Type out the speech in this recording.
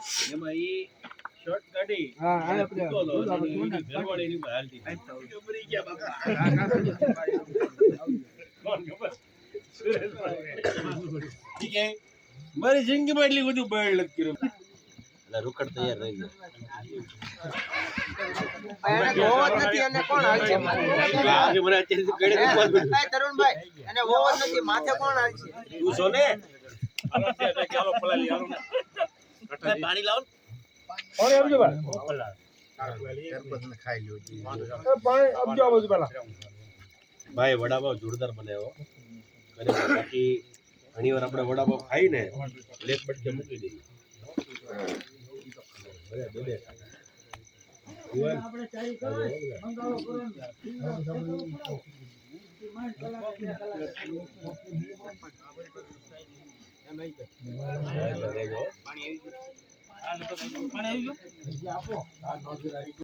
એમાં ઈ શોર્ટ કાઢી હા આ અને આપણે ફૂટો લો અને એની ઘરવાળી એની પર હાલતી મરી ગયા બાપા કોણ ખબર ઠીક હે મારી જિંદગીમાં એટલી બધું બળ નથી કર્યું એટલે રોકડ તૈયાર રહી ગયો એને હોવો જ નથી અને કોણ હાલશે આજે મને અત્યારે તરુણભાઈ એને હોવો જ નથી માથે કોણ હાલશે તું છો ને ચાલો પલાલી આલો પાણી લાવો પાણી આપજો ભાઈ પાણી આપજો આ બાજુ પેલા ભાઈ વડાપાવ જોરદાર બનાવ્યો અને બાકી ઘણી વાર આપણે વડાપાવ ખાઈ ને લેક બટકે મૂકી દઈએ આપણે ચાઈ કરાય મંગાવો કરો ને પાણી આવી ગયું